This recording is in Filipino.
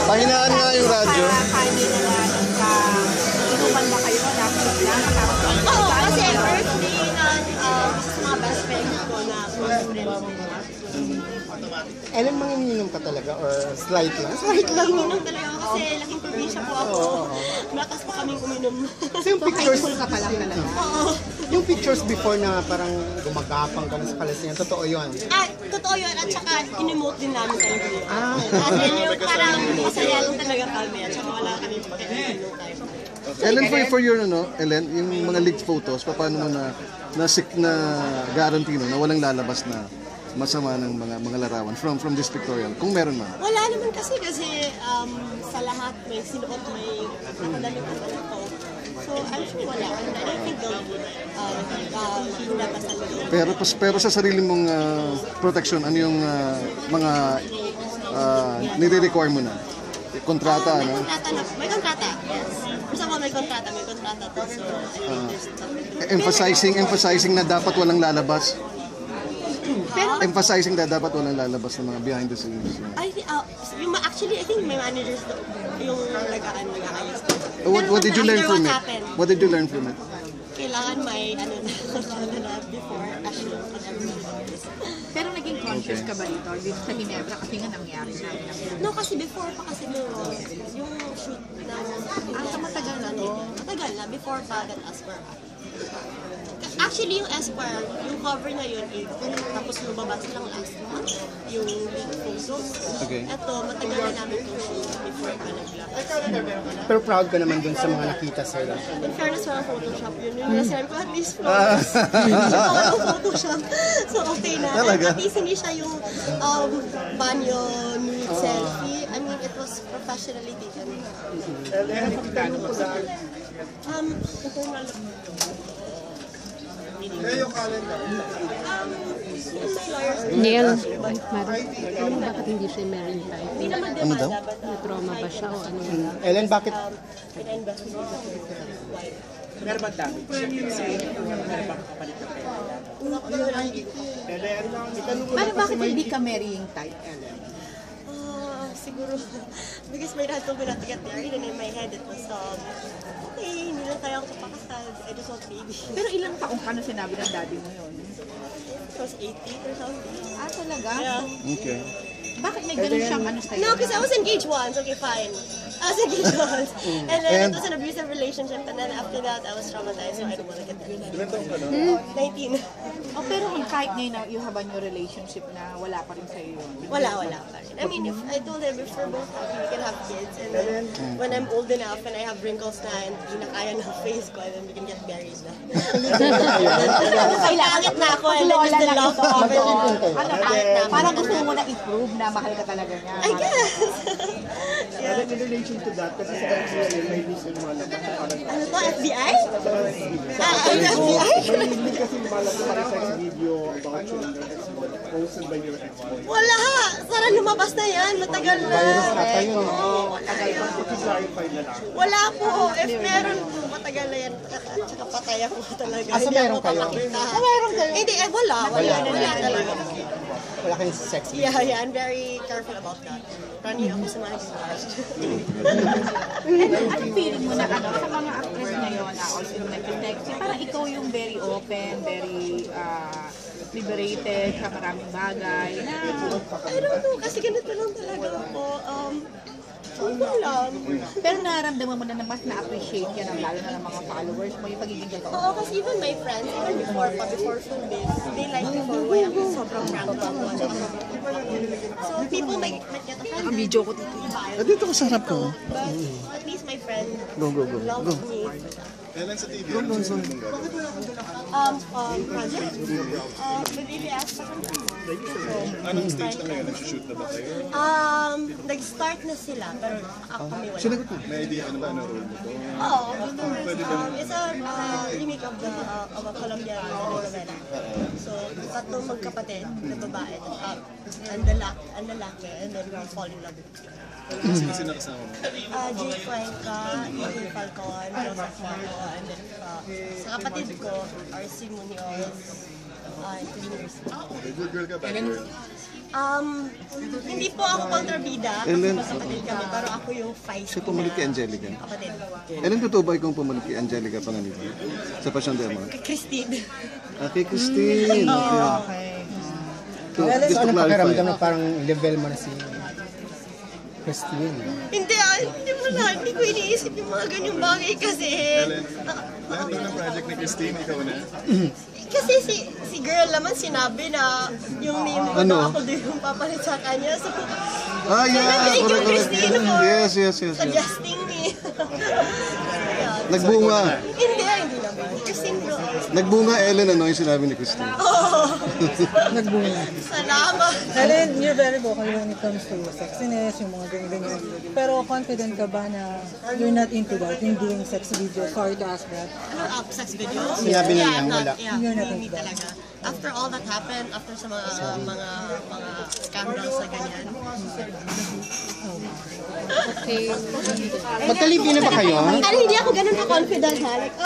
Pahinaan nga yung radyo. Inuman ba kayo? Oo, kasi birthday ng mga best friends ko na close friends nila. Ellen, manginginom ka talaga or slight lang? Slight lang. Uminom talaga ako kasi laking probinsya po ako. Malakas pa kaming uminom. So yung pictures, Ka pa lang talaga. yung pictures before na parang gumagapang ka na sa Palestine, totoo yun? Totoo yun. At saka, in-emote din namin talaga yun. Kasi yung parang masaya lang talaga kami. At saka wala kami pakinig nung time. Ellen, for your, Ellen, yung mga leaked photos, paano mo na guarantee na walang lalabas na masama ng mga larawan from this pictorial, kung meron man? Wala naman kasi sa lahat may sinuot, may nakadaling ko ito. So, I'm sure wala. I don't think they'll lulabasan nila. Pero sa sarili mong protection, ano yung mga nire-require mo na? Kontrata, ano? May kontrata, yes. First of all, may kontrata to. So, I think there's Emphasizing na dapat walang lalabas. Emphasizing na dapat walang lalabas ng mga behind the scenes. Actually, I think my managers yung nag-aayos. What did you learn from it? What did you learn from it? Kailangan may before, actually, Pero naging conscious ka ba dito? Dito sa Ginebra kasi nga nangyari na. No, kasi before pa kasi yung shoot na matagal na to. Matagal na, before pa that Esquire. Actually, yung Esquire, yung cover na yun, tapos lumabas lang last month, yung photos. Okay. Ito, matagal na namin itong shoot before pa naglabas. Pero proud ka naman dun sa mga nakita sila. In fairness, walang Photoshop yun. Yung nasabi ko, at least flawless. Walang Photoshop. So, okay na. Talaga? At least hindi siya yung banyo nude selfie. I mean, it was professionally taken. Neil, bakit hindi siya marine type? Hindi naman Ano daw? May trauma ba siya o ano lang? Ellen, bakit? Meron bang damage? Meron bang kapalit na Pero bakit hindi ka marrying type, Ellen? Siguro, because my dad told me not to get married and in my head it was, okay, hindi lang tayo kapakasal. I just want baby. Pero ilang taong ka nung sinabi ng daddy mo yun? It was 18 or something. Talaga? Yeah. Okay. Bakit may ganun siyang ano sa'yo? No, because I was engaged once. Okay, fine. I was engaged once. And then it was an abusive relationship. And then after that, I was traumatized. So I don't want to get married. 19. Oh, pero kahit ngayon na you have a new relationship na wala pa rin sa'yo yun. Wala pa rin. I mean, if I told him if we're both happy, we can have kids. And then when I'm old enough and I have wrinkles na and hindi na kaya ng face ko, and then we can get married na. Kailangan na ako and then just the love of it. Ano, parang gusto mo na i-prove na mahal ka talaga niya. I guess. And in relation to that, kasi sa XYZ, may reason lumalabas na parang Ano to, FBI? FBI? may hindi kasi lumalabas na parang sex video about your ex-boy, posted by your ex-boy. Wala! Sana lumabas na yan. Matagal na. Matagal pa, i-clarify na lang. Wala po. If meron po, matagal na yan. At saka patay ako talaga. So meron kayo? Meron kayo? Hindi, wala. Wala talaga. Wala kayong sex? Yeah, I'm very careful about that. Running ako sa mga guitars. Anong feeling mo na ano, sa mga actress ngayon na also yung nag-text, parang ikaw yung very open, very liberated sa maraming bagay na... I don't know, kasi ganito lang talaga ako. Hindi lang. Pero nararamdaman mo na mas na-appreciate yan, lalo na ng mga followers mo, yung pagiging gano'n. Oo, kasi even my friends, even before showbiz, they like before way ako sobrang frank ako. So people might get offended. Video ko dito. Dito ko sa harap ko. But at least my friend Go. loves me. Kailan sa TV? Project? With ABS. Anong stage na ngayon? Nag-shoot na ba kayo? Nag-start na sila, pero kami wala. Sinagot mo? May idea ka na ba ano role mo to? Oo. It's a remake of a Colombian novela. So, tatlong magkapatid na babae. Ang lalaki, and then we fall in love with each other. Sino kasama mo? Jay Cuenca, Ian Falcon, Joseph Marco, and then sa kapatid ko, RC Munoz, engineers. Good girl ka ba? Hindi po ako kontrabida kasi Ellen, magkapatid kami, pero ako yung feisty Siya pumalit kay Angelica. kapatid. Ellen, totoo ba ikaw pumalit kay Angelica Panganiban? Sa Passion Demo? Christine. Kay Christine. Okay. So, Just to anong clarify. pakiramdam na parang level mo na si Christine? Hindi mo na, hindi ko iniisip yung mga ganyang bagay kasi. Lahat ng project ni Christine, ikaw na. Kasi si girl naman sinabi na yung name ko Ano? na ako din yung papalit sa kanya. So, Yeah. thank you, Correct. Christine, for Yes. suggesting me. Nagbunga. Hindi naman. Christine bro. Nagbunga, Ellen, ano yung sinabi ni Christine? Salamat. Ellen, you're very vocal when it comes to sexiness, yung mga ganyan-ganyan. Pero confident ka ba na you're not into that, yung doing sex video? Sorry to ask that. Sex video? Sinabi na niya, I'm not- wala. Yeah, You're not hindi into that. talaga. After all that happened, after sa mga scandals na ganyan. Okay. Magkalipin na ba kayo? Hindi ako ganun ka-confident ha. Like,